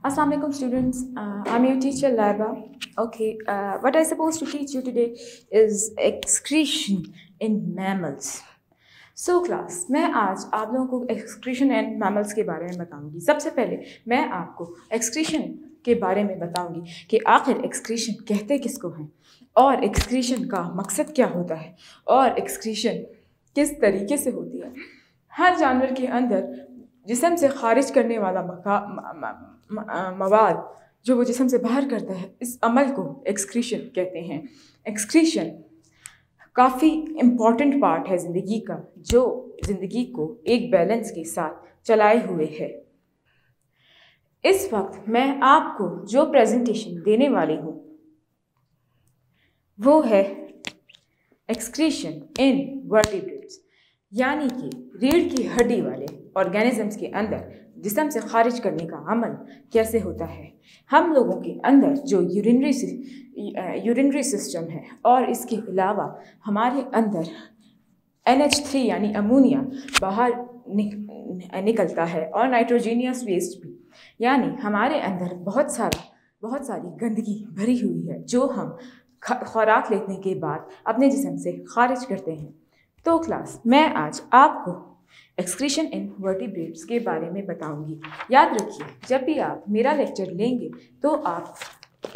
Assalamu alaikum students, I'm your teacher Laiba. Okay, what I supposed to teach you today is excretion in mammals. So class, मैं आज आप लोगों को excretion and mammals के बारे में बताऊंगी. सबसे पहले मैं आपको excretion के बारे में बताऊंगी कि आखिर excretion कहते किसको हैं और excretion का मकसद क्या होता है और excretion किस तरीके से होती है. हर जानवर के अंदर जिस्म से खारिज करने वाला मवाद जो वो जिस्म से बाहर करता है, इस अमल को एक्सक्रीशन कहते हैं. एक्सक्रीशन काफ़ी इम्पॉर्टेंट पार्ट है ज़िंदगी का, जो ज़िंदगी को एक बैलेंस के साथ चलाए हुए है. इस वक्त मैं आपको जो प्रेजेंटेशन देने वाली हूँ वो है एक्सक्रीशन इन वर्टिब्रेट्स, यानी कि रीढ़ की हड्डी वाले ऑर्गेनिजम्स के अंदर जिस्म से खारिज करने का अमल कैसे होता है. हम लोगों के अंदर जो यूरिनरी सिस्टम है और इसके अलावा हमारे अंदर NH3 यानी अमोनिया बाहर निकलता है और नाइट्रोजीनियस वेस्ट भी, यानी हमारे अंदर बहुत सारी गंदगी भरी हुई है जो हम खुराक लेने के बाद अपने जिस्म से खारिज करते हैं. तो क्लास, मैं आज आपको एक्सक्रीशन इन वर्टिब्रेट्स के बारे में बताऊंगी. याद रखिए, जब भी आप मेरा लेक्चर लेंगे तो आप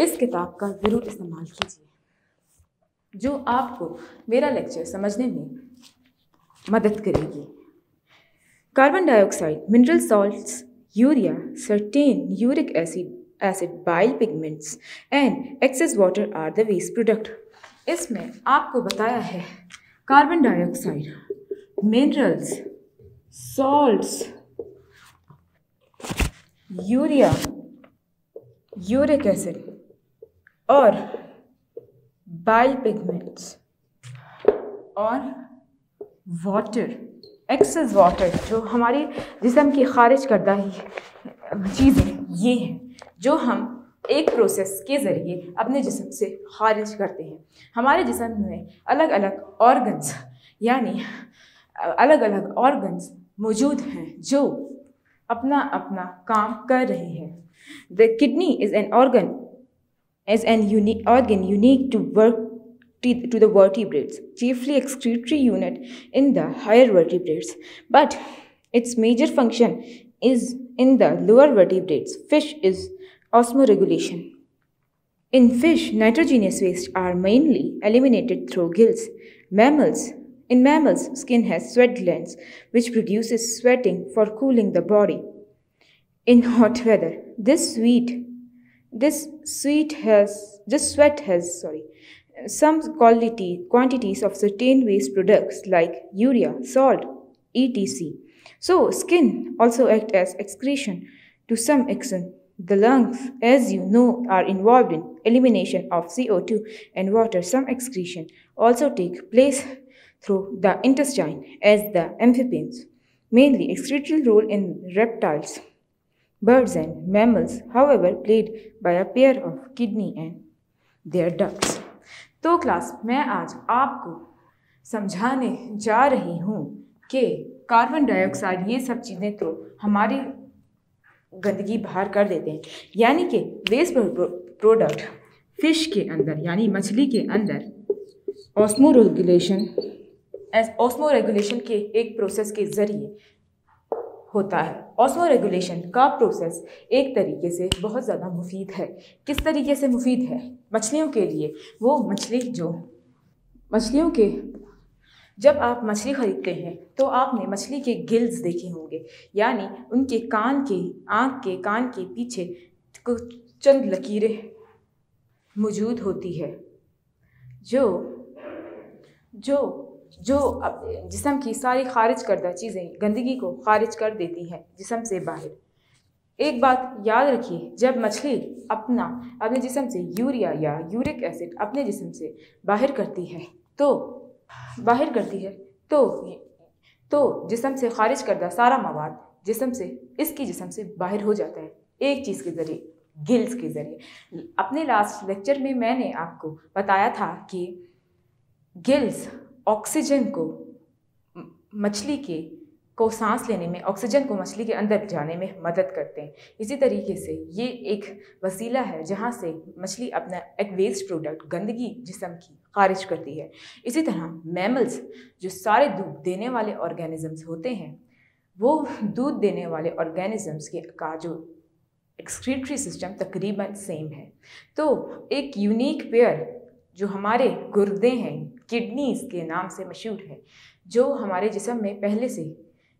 इस किताब का ज़रूर इस्तेमाल कीजिए, जो आपको मेरा लेक्चर समझने में मदद करेगी. Carbon dioxide, mineral salts, urea, certain uric acid, bile pigments and excess water are the waste product. इसमें आपको बताया है carbon dioxide, minerals, salts, urea, uric acid और बाइल पिगमेंट्स और वाटर, एक्सेस वाटर, जो हमारी जिस्म की खारिज करदा ही चीज़ें ये हैं जो हम एक प्रोसेस के ज़रिए अपने जिस्म से खारिज करते हैं. हमारे जिस्म में अलग अलग ऑर्गन्स, यानी अलग अलग ऑर्गन्स मौजूद हैं जो अपना अपना काम कर रहे हैं. The kidney is an organ unique to the vertebrates, chiefly excretory unit in the higher vertebrates, but its major function is in the lower vertebrates. Fish is osmoregulation. In fish, nitrogenous wastes are mainly eliminated through gills. In mammals, skin has sweat glands, which produces sweating for cooling the body. In hot weather, this sweat has some quantities of certain waste products like urea, salt, etc. So, skin also acts as excretion to some extent. The lungs, as you know, are involved in elimination of CO2 and water. Some excretion also take place through the intestine as the amphibians, mainly excretory role in reptiles, birds and mammals, however, played by a pair of kidney and their ducts. तो class, मैं आज आपको समझाने जा रही हूँ कि carbon dioxide ये सब चीज़ें तो हमारी गंदगी बाहर कर देते हैं, यानी कि वेस्ट प्रोडक्ट फिश के अंदर यानी मछली के अंदर ऑस्मोरेगुलेशन के एक प्रोसेस के ज़रिए होता है. ऑस्मोरेगुलेशन का प्रोसेस एक तरीके से बहुत ज़्यादा मुफीद है. किस तरीके से मुफीद है मछलियों के लिए? वो मछलियों के जब आप मछली खरीदते हैं तो आपने मछली के गिल्स देखे होंगे, यानी उनके कान के पीछे चंद लकीरें मौजूद होती है जो जिस्म की सारी खारिज करदा चीज़ें, गंदगी को खारिज कर देती हैं जिस्म से बाहर. एक बात याद रखिए, जब मछली अपने जिस्म से यूरिया या यूरिक एसिड अपने जिस्म से बाहर करती है तो जिस्म से खारिज करदा सारा मवाद जिस्म से बाहर हो जाता है एक चीज़ के ज़रिए, गिल्स के ज़रिए. अपने लास्ट लेक्चर में मैंने आपको बताया था कि गिल्स ऑक्सीजन को मछली के को सांस लेने में, ऑक्सीजन को मछली के अंदर जाने में मदद करते हैं। इसी तरीके से ये एक वसीला है जहाँ से मछली अपना एक वेस्ट प्रोडक्ट, गंदगी जिस्म की, खारिज करती है। इसी तरह मैमल्स, जो सारे दूध देने वाले ऑर्गेनिजम्स होते हैं, वो दूध देने वाले ऑर्गेनिजम्स के का जो एक्सक्रीटरी सिस्टम तकरीबन सेम है। तो एक यूनिक पेयर जो हमारे गुर्दे हैं, किडनीज के नाम से मशहूर है, जो हमारे जिस्म में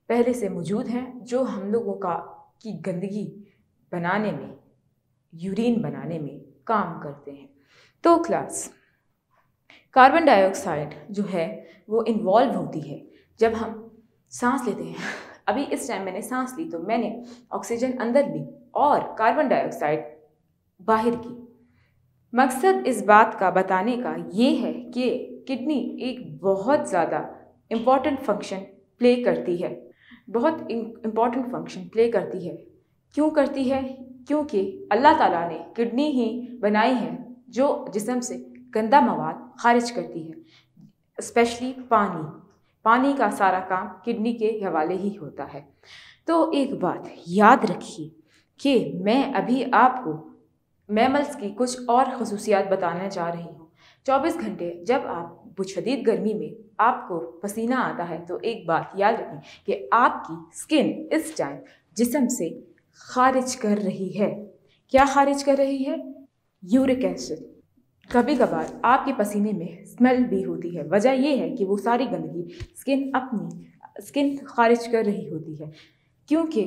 पहले से मौजूद हैं, जो हम लोगों की गंदगी बनाने में, यूरिन बनाने में काम करते हैं। तो क्लास, कार्बन डाइऑक्साइड जो है वो इन्वॉल्व होती है जब हम सांस लेते हैं। अभी इस टाइम मैंने सांस ली तो मैंने ऑक्सीजन अंदर ली और कार्बन डाइऑक्साइड बाहर की। मकसद इस बात का बताने का ये है कि किडनी एक बहुत ज़्यादा इम्पॉर्टेंट फंक्शन प्ले करती है, बहुत इम्पॉर्टेंट फंक्शन प्ले करती है। क्यों करती है? क्योंकि अल्लाह ताला ने किडनी ही बनाई है जो जिस्म से गंदा मवाद खारिज करती है, स्पेशली पानी का सारा काम किडनी के हवाले ही होता है। तो एक बात याद रखिए कि मैं अभी आपको मैमल्स की कुछ और खसूसियात बताना चाह रही हूँ। 24 घंटे जब आप शदीद गर्मी में आपको पसीना आता है तो एक बात याद रखें कि आपकी स्किन इस टाइम जिस्म से खारिज कर रही है। क्या खारिज कर रही है? Uric acid. कभी कभार आपके पसीने में स्मेल भी होती है। वजह यह है कि वो सारी गंदगी अपनी स्किन खारिज कर रही होती है, क्योंकि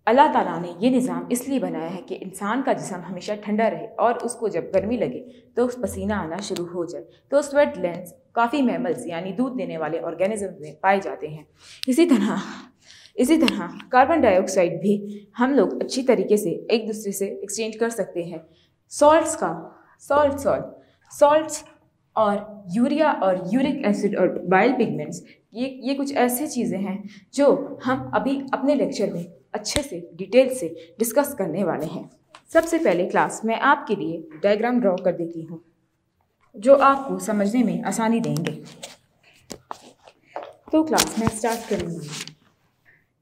अल्लाह ताला ने ये निज़ाम इसलिए बनाया है कि इंसान का जिस्म हमेशा ठंडा रहे और उसको जब गर्मी लगे तो पसीना आना शुरू हो जाए। तो स्वेट ग्लैंड्स काफ़ी मैमल्स यानी दूध देने वाले ऑर्गेनिज्म में पाए जाते हैं। इसी तरह कार्बन डाइऑक्साइड भी हम लोग अच्छी तरीके से एक दूसरे से एक्सचेंज कर सकते हैं। सॉल्ट्स और यूरिया और यूरिक एसिड और बाइल पिगमेंट्स, ये कुछ ऐसे चीज़ें हैं जो हम अभी अपने लेक्चर में अच्छे से डिटेल से डिस्कस करने वाले हैं। सबसे पहले क्लास मैं आपके लिए डायग्राम ड्रॉ कर देती हूँ जो आपको समझने में आसानी देंगे। तो क्लास मैं स्टार्ट करूँगी।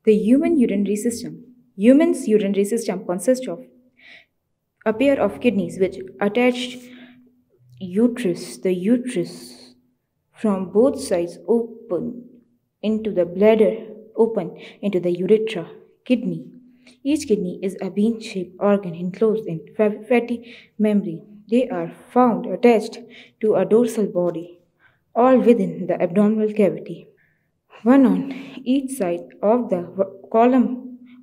The human's urinary system consists of a pair of kidneys which attached the uterus from both sides open into the bladder, open into the urethra. Each kidney is a bean-shaped organ enclosed in fatty membrane. They are found attached to a dorsal body, all within the abdominal cavity. One on each side of the column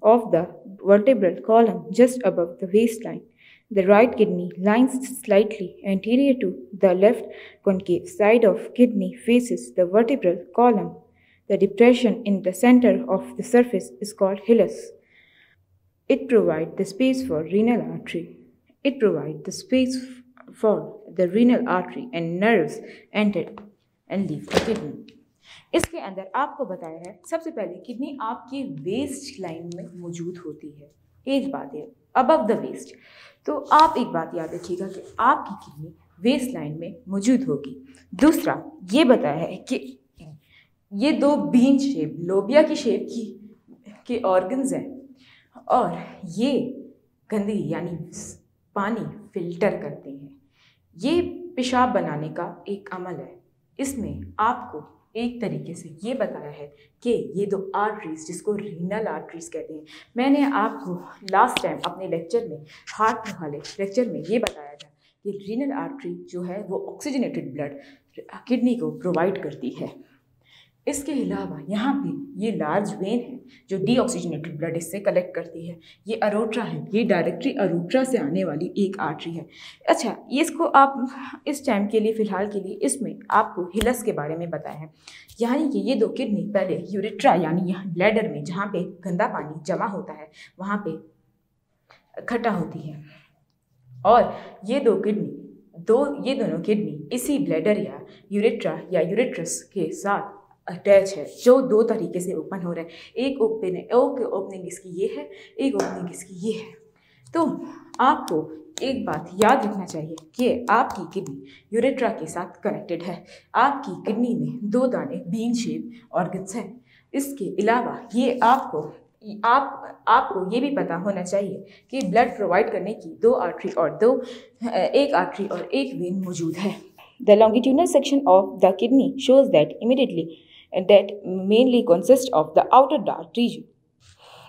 of the vertebral column just above the waistline. The right kidney lies slightly anterior to the left concave side of kidney faces the vertebral column. The depression in the center of the surface is called hilus. It provides the space for renal artery. And nerves enter and leave the kidney. इसके अंदर आपको बताया है सबसे पहले kidney आपकी waste line में मौजूद होती है। एक बात है अबव द वेस्ट। तो आप एक बात याद रखिएगा कि आपकी किडनी वेस्ट लाइन में मौजूद होगी। दूसरा ये बताया है कि ये दो बीन शेप, लोबिया की शेप के ऑर्गन्स हैं और ये गंदगी यानी पानी फिल्टर करते हैं। ये पेशाब बनाने का एक अमल है। इसमें आपको एक तरीके से ये बताया है कि ये दो आर्टरीज जिसको रीनल आर्टरीज कहते हैं, मैंने आपको लास्ट टाइम अपने लेक्चर में हार्ट वाले लेक्चर में ये बताया था कि रीनल आर्टरी जो है वो ऑक्सीजनेटेड ब्लड किडनी को प्रोवाइड करती है। इसके अलावा यहाँ पे ये लार्ज वेन है जो डीऑक्सीजनेटेड ब्लड इससे कलेक्ट करती है। ये अरोट्रा है, ये डायरेक्टली अरोट्रा से आने वाली एक आर्टरी है। अच्छा, ये इसको आप इस टाइम के लिए फ़िलहाल के लिए इसमें आपको हिलस के बारे में बताया है। यानी कि ये दो किडनी पहले यूरेट्रा यानी यहाँ ब्लैडर में जहाँ पे गंदा पानी जमा होता है वहाँ पे इकट्ठा होती है और ये दोनों किडनी इसी ब्लैडर या यूरेट्रा या यूरेट्रस के साथ अटैच है, जो दो तरीके से ओपन हो रहा है। एक ओपनिंग इसकी ये है, एक ओपनिंग इसकी ये है। तो आपको एक बात याद रखना चाहिए कि आपकी किडनी यूरेट्रा के साथ कनेक्टेड है। आपकी किडनी में दो दाने बीन शेप ऑर्गन्स हैं इसके अलावा ये आपको ये भी पता होना चाहिए कि ब्लड प्रोवाइड करने की एक आर्टरी और एक वेन मौजूद है। The longitudinal section of the kidney shows that immediately that mainly consists of the outer dark region.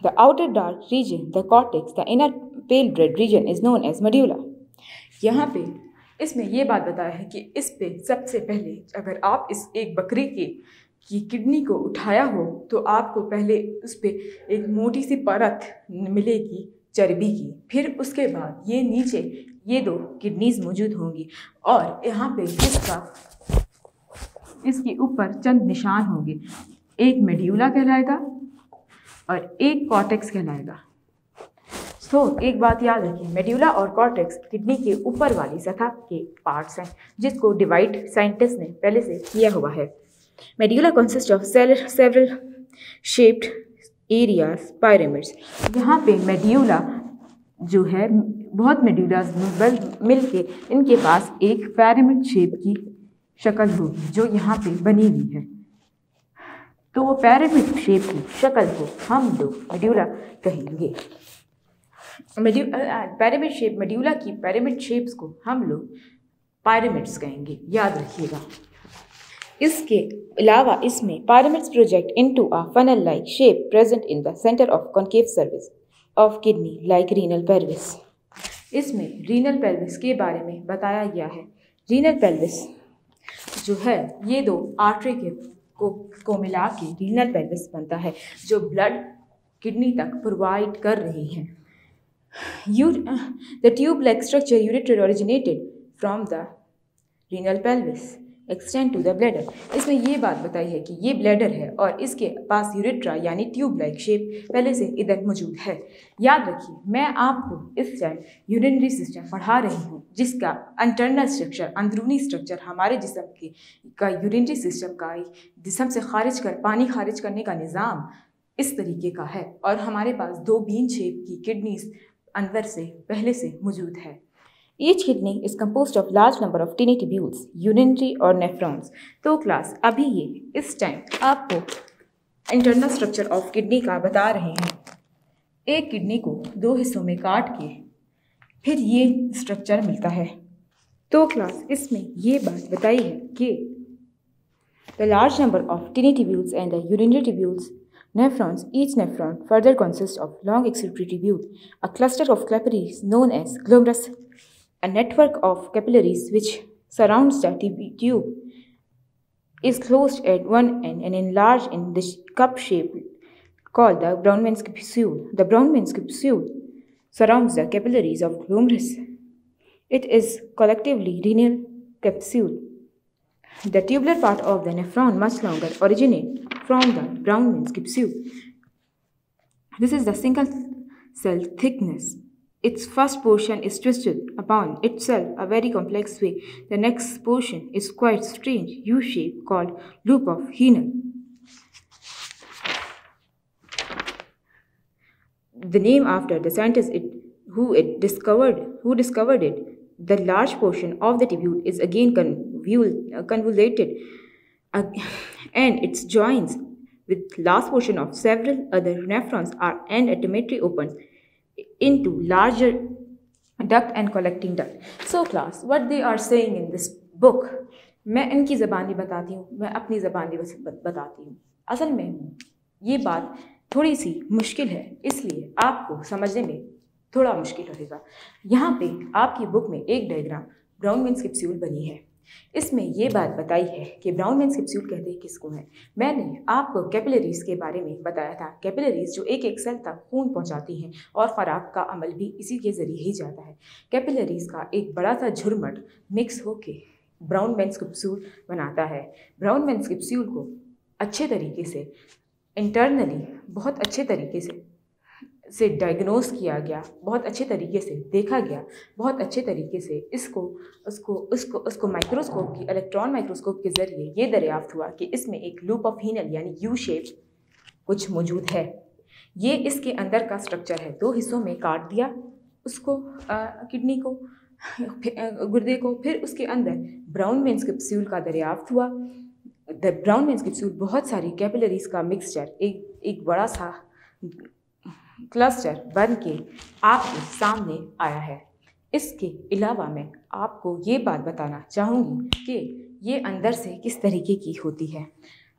The outer dark region, the cortex, the inner pale red region is known as medulla. यहाँ पे इसमें ये बात बताया है कि इस पे सबसे पहले अगर आप इस एक बकरी की किडनी को उठाया हो तो आपको पहले उस पे एक मोटी सी परत मिलेगी चर्बी की, फिर उसके बाद ये नीचे ये 2 किडनीज मौजूद होंगी और यहाँ पे इसके ऊपर चंद निशान होंगे, एक मेड्यूला कहलाएगा और एक कॉर्टेक्स कहलाएगा। तो एक बात याद रखिए, मेड्यूला और कॉर्टेक्स किडनी के ऊपर वाली सतह के पार्ट्स हैं जिसको डिवाइड साइंटिस्ट ने पहले से किया हुआ है। Medulla consist of several shaped areas pyramids. यहाँ पे मेड्यूला जो है बहुत मेड्यूलाज मिल के इनके पास एक पिरामिड शेप की शक्ल होगी जो यहाँ पे बनी हुई है। तो वो पिरामिड शेप की शक्ल को हम लोग मेड्यूला कहेंगे। पिरामिड शेप मेड्यूला की पिरामिड शेप्स को हम लोग पिरामिड्स कहेंगे, याद रखिएगा। इसके अलावा इसमें pyramids project into a funnel like shape present in the centre of concave service of kidney like renal pelvis. इसमें रीनल पेल्विस के बारे में बताया गया है। रीनल पेल्विस जो है ये 2 आर्टरी को मिला के रीनल पेल्विस बनता है जो ब्लड किडनी तक प्रोवाइड कर रही हैं। The tube-like structure ureter originated from the renal pelvis extend to the bladder। इसमें ये बात बताई है कि ये ब्लैडर है और इसके पास यूरेट्रा यानी ट्यूब लाइक शेप पहले से इधर मौजूद है। याद रखिए, मैं आपको इस टाइम यूरिनरी सिस्टम पढ़ा रही हूँ जिसका इंटरनल स्ट्रक्चर, अंदरूनी स्ट्रक्चर हमारे जिस्म का यूरिनरी सिस्टम का जिस्म से पानी खारिज करने का निज़ाम इस तरीके का है और हमारे पास 2 बीन शेप की किडनीज अंदर से पहले से मौजूद है। Each kidney is composed of large number of tiny tubules, urinary और nephrons। तो क्लास अभी ये इस टाइम आपको इंटरनल स्ट्रक्चर ऑफ किडनी का बता रहे हैं। एक किडनी को 2 हिस्सों में काट के फिर ये स्ट्रक्चर मिलता है। तो क्लास इसमें ये बात बताई है कि the large number of tiny tubules and the urinary tubules, nephrons, each nephron further consists of long excretory tubule, a cluster of capillaries known as glomerulus, a network of capillaries which surrounds the tube is closed at one end and enlarged in the cup shape called the Brownman's capsule. The Brownman's capsule surrounds the capillaries of glomerulus. It is collectively renal capsule. The tubular part of the nephron much longer originate from the Brownman's capsule. This is the single cell thickness. Its first portion is twisted upon itself a very complex way. The next portion is quite strange U-shape called loop of Henle. The name after the scientist who discovered it. The large portion of the tubule is again convoluted and its joins with last portion of several other nephrons are anatomically open into larger duct and collecting duct. So class, what they are saying in this book, मैं इनकी ज़बानी बताती हूँ, मैं अपनी ज़बानी बताती हूँ। असल में ये बात थोड़ी सी मुश्किल है, इसलिए आपको समझने में थोड़ा मुश्किल रहेगा। यहाँ पे आपकी बुक में एक डायग्राम ब्राउनमैन्स कैप्सूल बनी है। इसमें ये बात बताई है कि ब्राउनमैन्स कैप्सूल कहते हैं किसको है। मैंने आपको कैपिलरीज के बारे में बताया था। कैपिलरीज जो एक सेल तक खून पहुंचाती हैं और खुराक का अमल भी इसी के ज़रिए ही जाता है। कैपिलरीज का एक बड़ा सा झुरमट मिक्स होके ब्राउनमैन्स कैप्सूल बनाता है। ब्राउनमैन्स कैप्सूल को अच्छे तरीके से इंटरनली बहुत अच्छे तरीके से डायग्नोस किया गया, बहुत अच्छे तरीके से देखा गया, बहुत अच्छे तरीके से उसको माइक्रोस्कोप की इलेक्ट्रॉन माइक्रोस्कोप के ज़रिए ये दरियाफ्त हुआ कि इसमें एक लूप ऑफ हीनल यानी यू शेप कुछ मौजूद है। ये इसके अंदर का स्ट्रक्चर है। 2 हिस्सों में काट दिया उसको, किडनी को, गुर्दे को, फिर उसके अंदर ब्राउनमैन्स कैप्सूल का दरियाफ्त हुआ। द ब्राउन वेन्स कैप्सूल बहुत सारी कैपिलरीज का मिक्सचर, एक बड़ा सा क्लस्टर बन के आपके सामने आया है। इसके अलावा मैं आपको ये बात बताना चाहूँगी कि ये अंदर से किस तरीके की होती है।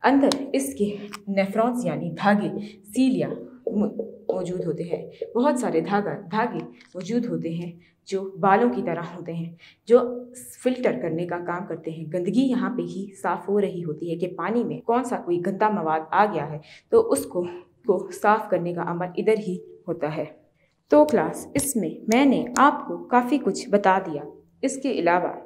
अंदर इसके नेफ्रॉन्स यानी धागे, सीलिया मौजूद होते हैं। बहुत सारे धागे मौजूद होते हैं जो बालों की तरह होते हैं, जो फिल्टर करने का काम करते हैं। गंदगी यहाँ पे ही साफ़ हो रही होती है कि पानी में कौन सा कोई गंदा मवाद आ गया है, तो उसको साफ़ करने का अमल इधर ही होता है। तो क्लास, इसमें मैंने आपको काफ़ी कुछ बता दिया। इसके अलावा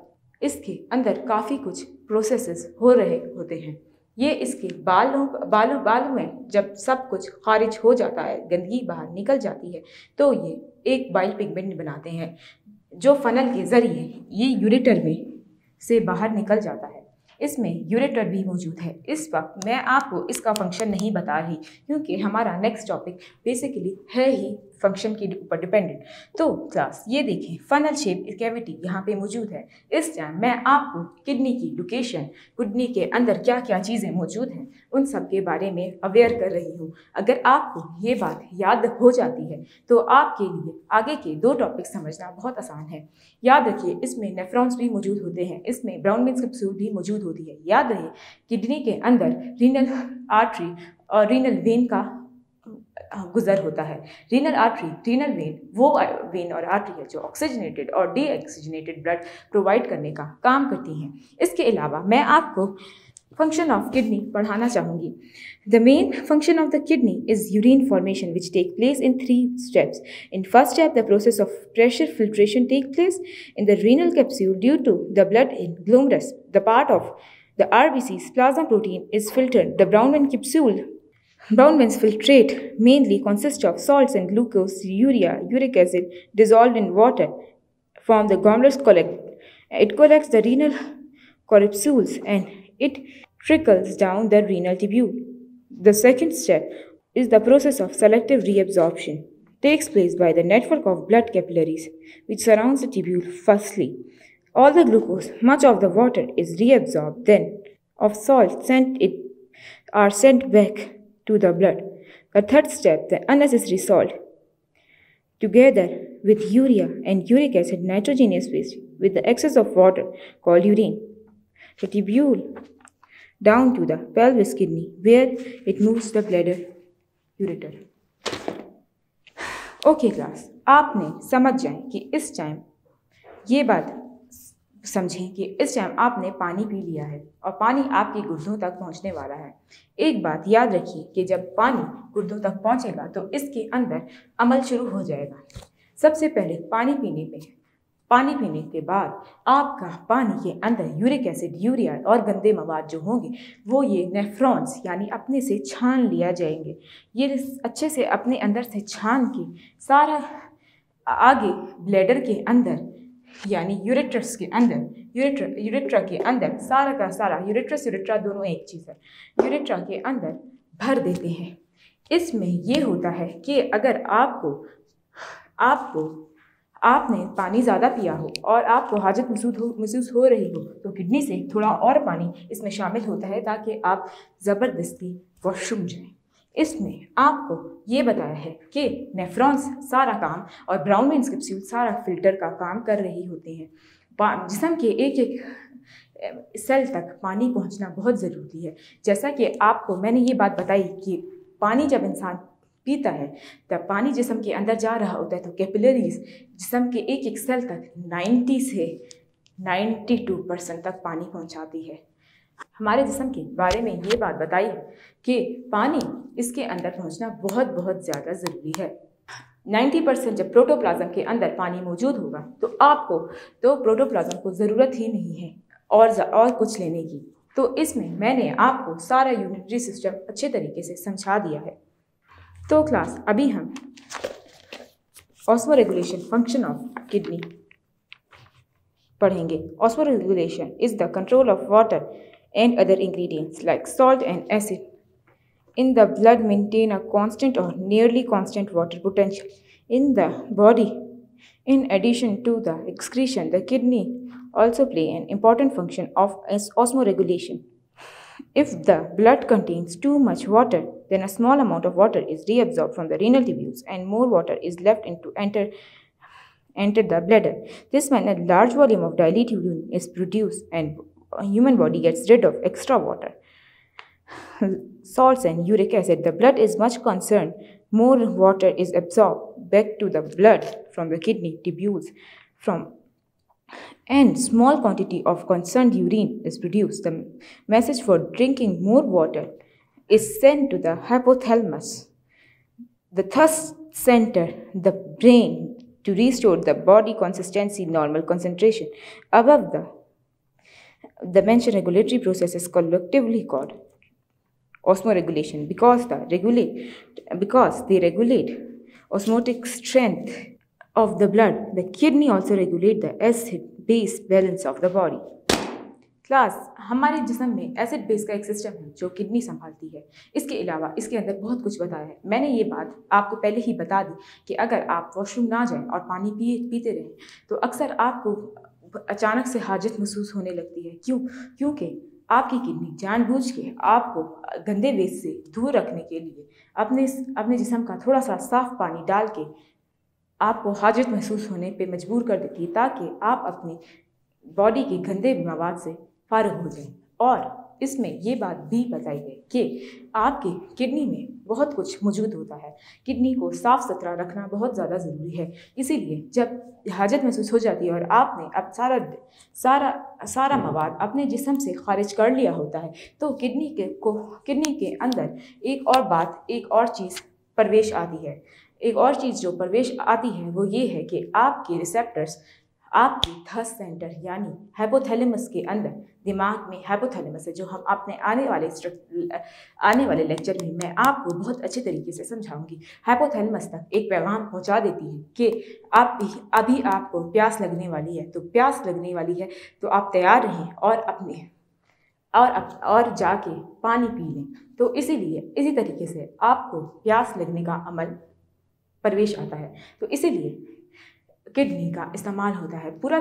इसके अंदर काफ़ी कुछ प्रोसेसेस हो रहे होते हैं। ये इसके बालों में जब सब कुछ खारिज हो जाता है, गंदगी बाहर निकल जाती है, तो ये एक बाइल पिगमेंट बनाते हैं जो फनल के ज़रिए ये यूरेटर में से बाहर निकल जाता है। इसमें यूरेटर भी मौजूद है। इस वक्त मैं आपको इसका फंक्शन नहीं बता रही क्योंकि हमारा नेक्स्ट टॉपिक बेसिकली है ही फंक्शन के ऊपर डिपेंडेंट। तो क्लास, ये देखें, फनल शेप कैविटी यहाँ पे मौजूद है। इस टाइम मैं आपको किडनी की लोकेशन, किडनी के अंदर क्या क्या चीज़ें मौजूद हैं, उन सब के बारे में अवेयर कर रही हूँ। अगर आपको ये बात याद हो जाती है तो आपके लिए आगे के 2 टॉपिक समझना बहुत आसान है। याद रखिए, इसमें नेफ्रॉन्स भी मौजूद होते हैं, इसमें ब्राउन वेन्स कैप्सूल भी मौजूद होती है। याद रहे, किडनी के अंदर रीनल आर्टरी और रीनल वेन का गुजर होता है। रीनल आर्टरी, रीनल वेन वो वेन और आर्टरी है जो ऑक्सीजनेटेड और डीऑक्सीजनेटेड ब्लड प्रोवाइड करने का काम करती हैं। इसके अलावा मैं आपको फंक्शन ऑफ किडनी पढ़ाना चाहूँगी। The main function of the kidney is urine formation, which take place in 3 steps. In first step, the process of pressure filtration take place in the renal capsule due to the blood in glomerulus. The part of the RBC's plasma protein is filtered. The brown veins filtrate mainly consists of salts and glucose, urea, uric acid dissolved in water from the glomerulus. It collects the renal corpuscles and it trickles down the renal tubule. The second step is the process of selective reabsorption. Takes place by the network of blood capillaries which surrounds the tubule. Firstly, all the glucose, much of the water is reabsorbed. Then, of salt are sent back to the blood. The third step, the unnecessary salt, together with urea and uric acid, nitrogenous waste, with the excess of water called urine, the tubule down to the pelvis kidney where it moves the bladder ureter. Okay class, आपने समझ जाए कि इस time ये बात समझें कि इस टाइम आपने पानी पी लिया है और पानी आपके गुर्दों तक पहुंचने वाला है। एक बात याद रखिए कि जब पानी गुर्दों तक पहुंचेगा तो इसके अंदर अमल शुरू हो जाएगा। सबसे पहले पानी पीने के बाद आपका पानी के अंदर यूरिक एसिड, यूरिया और गंदे मवाद जो होंगे वो ये नेफ्रॉन्स यानी अपने से छान लिया जाएंगे। ये अच्छे से अपने अंदर से छान के सारा आगे ब्लैडर के अंदर यानी यूरेट्रस के अंदर, यूरेट्रा के अंदर सारा का सारा, यूरेट्रा दोनों एक चीज़ है, यूरेट्रा के अंदर भर देते हैं। इसमें ये होता है कि अगर आपने पानी ज़्यादा पिया हो और आपको हाजत महसूस हो रही हो तो किडनी से थोड़ा और पानी इसमें शामिल होता है ताकि आप ज़बरदस्ती वॉशरूम जाएं। इसमें आपको ये बताया है कि नेफ्रॉन्स सारा काम और ब्राउन वेन्स कैप्सूल सारा फिल्टर का काम कर रही होते हैं। जिस्म के एक एक सेल तक पानी पहुंचना बहुत ज़रूरी है। जैसा कि आपको मैंने ये बात बताई कि पानी जब इंसान पीता है तब पानी जिस्म के अंदर जा रहा होता है तो कैपिलरीज जिस्म के एक एक सेल तक 90 से 92% तक पानी पहुंचाती है। हमारे जिस्म के बारे में ये बात बताई है कि पानी इसके अंदर पहुंचना बहुत बहुत ज़्यादा ज़रूरी है। 90% जब प्रोटोप्लाज्म के अंदर पानी मौजूद होगा तो प्रोटोप्लाज्म को ज़रूरत ही नहीं है और कुछ लेने की। तो इसमें मैंने आपको सारा यूनिटरी सिस्टम अच्छे तरीके से समझा दिया है। तो क्लास, अभी हम ऑस्मोरेगुलेशन फंक्शन ऑफ किडनी पढ़ेंगे। Osmoregulation is the control of water and other ingredients like salt and acid in the blood maintain a constant or nearly constant water potential in the body. In addition to the excretion, the kidney also play an important function of osmoregulation. If the blood contains too much water, then a small amount of water is reabsorbed from the renal tubules and more water is left to enter the bladder. This when a large volume of diluted urine is produced and a human body gets rid of extra water. Salts and uric acid. The blood is much concerned. More water is absorbed back to the blood from the kidney tubules and small quantity of concerned urine is produced. The message for drinking more water is sent to the hypothalamus. The thus center the brain to restore the body consistency, normal concentration. Above the mentioned regulatory process is collectively called osmoregulation because they regulate osmotic strength of the blood. The kidney also regulate the acid-base balance of the body. Class हमारे जिस्म में acid base का एक system है जो kidney संभालती है। इसके अलावा इसके अंदर बहुत कुछ बताया है। मैंने ये बात आपको पहले ही बता दी कि अगर आप वॉशरूम ना जाएं और पानी पीते रहें तो अक्सर आपको अचानक से हाजत महसूस होने लगती है। क्योंकि आपकी किडनी जानबूझ के आपको गंदे वेस्ट से दूर रखने के लिए अपने जिस्म का थोड़ा सा साफ पानी डाल के आपको हाजत महसूस होने पे मजबूर कर देती है ताकि आप अपनी बॉडी के गंदे मवाद से फारिग हो जाएं। और इसमें ये बात भी बताई गई कि आपकी किडनी में बहुत कुछ मौजूद होता है। किडनी को साफ़ सुथरा रखना बहुत ज़्यादा ज़रूरी है। इसीलिए जब हाजत महसूस हो जाती है और आपने अब सारा मवाद अपने जिस्म से खारिज कर लिया होता है तो किडनी के अंदर एक और चीज़ प्रवेश आती है। एक और चीज़ जो प्रवेश आती है वो ये है कि आपके रिसेप्टर्स आपकी थर्स्ट सेंटर यानी हाइपोथैलेमस के अंदर दिमाग में हाइपोथैलेमस है जो हम अपने आने वाले लेक्चर में मैं आपको बहुत अच्छे तरीके से समझाऊंगी। हाइपोथैलेमस तक एक पैगाम पहुंचा देती है कि अभी आपको प्यास लगने वाली है, तो प्यास लगने वाली है तो आप तैयार रहें और जाके पानी पी लें। तो इसीलिए इसी तरीके से आपको प्यास लगने का अमल प्रवेश आता है। तो इसीलिए किडनी का इस्तेमाल होता है। पूरा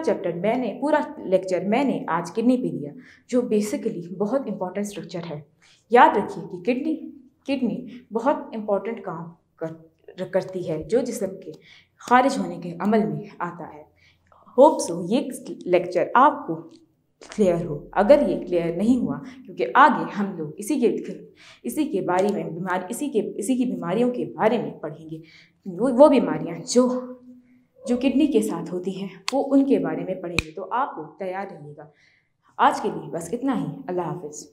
लेक्चर मैंने आज किडनी पे दिया जो बेसिकली बहुत इंपॉर्टेंट स्ट्रक्चर है। याद रखिए कि किडनी बहुत इंपॉर्टेंट काम करती है जो जिस्म के खारिज होने के अमल में आता है। होप सो ये लेक्चर आपको क्लियर हो। अगर ये क्लियर नहीं हुआ क्योंकि आगे हम लोग इसी की बीमारियों के बारे में पढ़ेंगे। वो बीमारियां जो किडनी के साथ होती हैं वो उनके बारे में पढ़ेंगे। तो आप लोग तैयार रहिएगा। आज के लिए बस इतना ही। अल्लाह हाफिज़।